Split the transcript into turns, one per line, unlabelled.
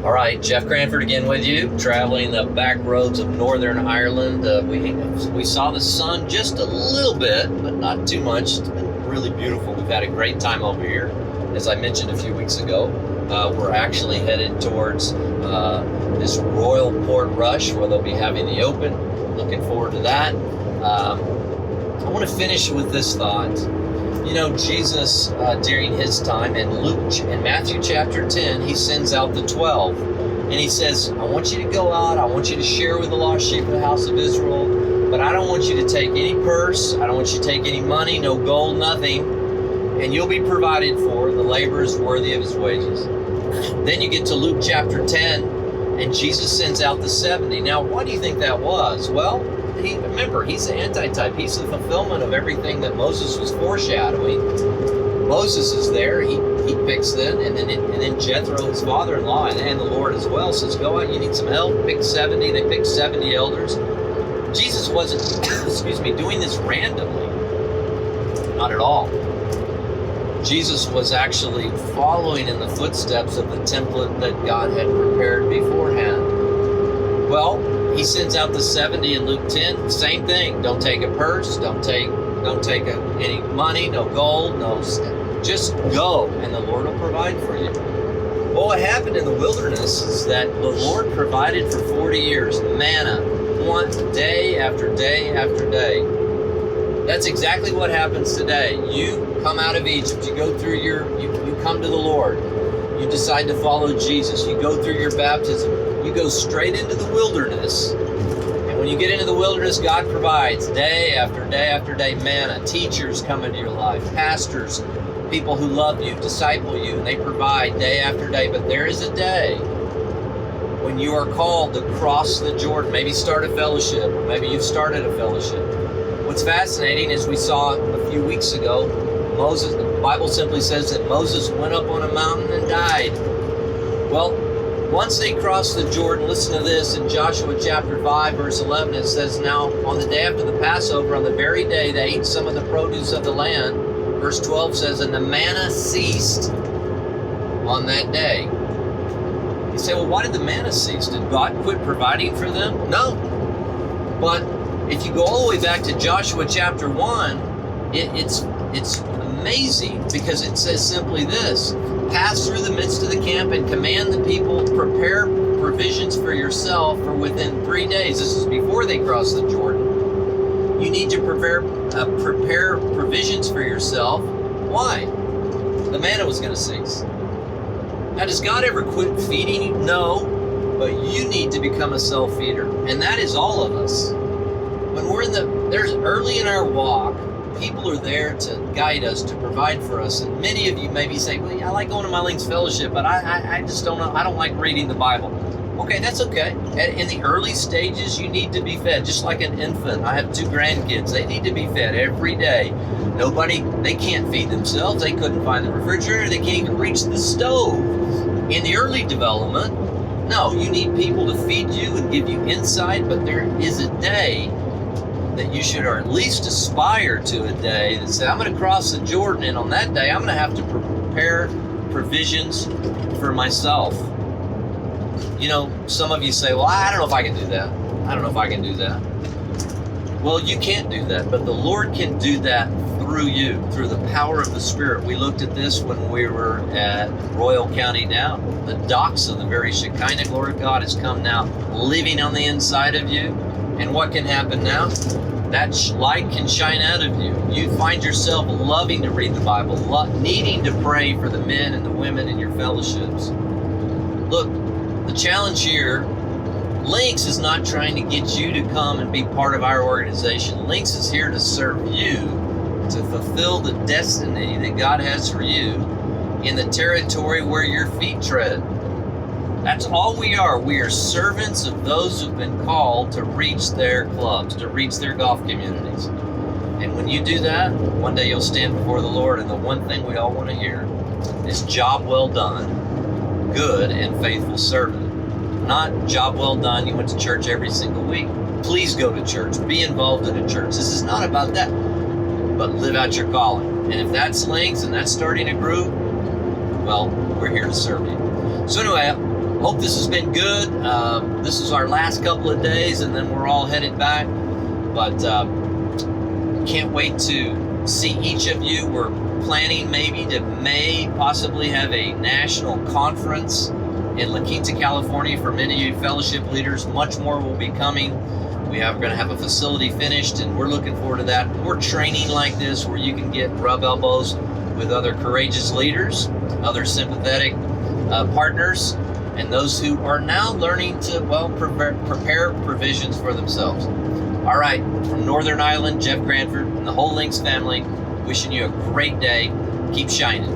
All right, Jeff Cranford again with you, traveling the back roads of Northern Ireland. We saw the sun just a little bit, but not too much. It's been really beautiful. We've had a great time over here. As I mentioned a few weeks ago, we're actually headed towards this Royal Port Rush, where they'll be having the Open. Looking forward to that. I want to finish with this thought. You know, Jesus, during his time in Matthew chapter 10, he sends out the 12. And he says, I want you to go out. I want you to share with the lost sheep of the house of Israel. But I don't want you to take any purse. I don't want you to take any money, no gold, nothing. And you'll be provided for. The laborer is worthy of his wages. Then you get to Luke chapter 10, and Jesus sends out the 70. Now, why do you think that was? Well, remember, he's the antitype. He's the fulfillment of everything that Moses was foreshadowing. Moses is there. He picks them, and then Jethro, his father-in-law, and the Lord as well, says, go out, you need some help. Pick 70. They picked 70 elders. Jesus wasn't, doing this randomly. Not at all. Jesus was actually following in the footsteps of the template that God had prepared beforehand. Well, he sends out the 70 in Luke 10, same thing. Don't take a purse, don't take any money, no gold, just go, and the Lord will provide for you. Well, what happened in the wilderness is that the Lord provided for 40 years, manna, one day after day after day. That's exactly what happens today. You come out of Egypt, you go through you come to the Lord, you decide to follow Jesus, you go through your baptism, you go straight into the wilderness, and when you get into the wilderness, God provides day after day after day manna. Teachers come into your life, pastors, people who love you, disciple you, and they provide day after day. But there is a day when you are called to cross the Jordan, maybe start a fellowship, or maybe you've started a fellowship. What's fascinating is we saw a few weeks ago, the Bible simply says that Moses went up on a mountain and died. Well, once they crossed the Jordan, listen to this, in Joshua chapter 5, verse 11, it says, now on the day after the Passover, on the very day they ate some of the produce of the land, verse 12 says, and the manna ceased on that day. You say, well, why did the manna cease? Did God quit providing for them? No. But if you go all the way back to Joshua chapter 1, it's amazing, because it says simply this: pass through the midst of the camp and command the people, prepare provisions for yourself for within 3 days. This is before they cross the Jordan. You need to prepare provisions for yourself. Why? The manna was going to cease. Now, does God ever quit feeding you? No, but you need to become a self-feeder, and that is all of us. When we're there's early in our walk, people are there to guide us, to provide for us. And many of you may be saying, well, yeah, I like going to my Links Fellowship, but I just don't know. I don't like reading the Bible. Okay, that's okay. In the early stages, you need to be fed, just like an infant. I have 2 grandkids. They need to be fed every day. They can't feed themselves. They couldn't find the refrigerator. They can't even reach the stove. In the early development, no, you need people to feed you and give you insight, but there is a day that you should, or at least aspire to a day that say, I'm going to cross the Jordan, and on that day, I'm going to have to prepare provisions for myself. You know, some of you say, well, I don't know if I can do that. I don't know if I can do that. Well, you can't do that, but the Lord can do that through you, through the power of the Spirit. We looked at this when we were at Royal County now. The docks of the very Shekinah glory of God has come now, living on the inside of you. And what can happen now? That light can shine out of you. You find yourself loving to read the Bible, needing to pray for the men and the women in your fellowships. Look, the challenge here, Links is not trying to get you to come and be part of our organization. Links is here to serve you, to fulfill the destiny that God has for you in the territory where your feet tread. That's all we are. We are servants of those who've been called to reach their clubs, to reach their golf communities. And when you do that, one day you'll stand before the Lord, and the one thing we all want to hear is job well done, good and faithful servant. Not job well done, you went to church every single week. Please go to church. Be involved in a church. This is not about that. But live out your calling. And if that's Links and that's starting a group, well, we're here to serve you. So anyway, hope this has been good. This is our last couple of days, and then we're all headed back. But can't wait to see each of you. We're planning maybe to possibly have a national conference in La Quinta, California for many of you fellowship leaders. Much more will be coming. We're going to have a facility finished, and we're looking forward to that. More training like this where you can get rub elbows with other courageous leaders, other sympathetic partners, and those who are now learning to, well, prepare provisions for themselves. All right, from Northern Ireland, Jeff Cranford and the whole Links family, wishing you a great day. Keep shining.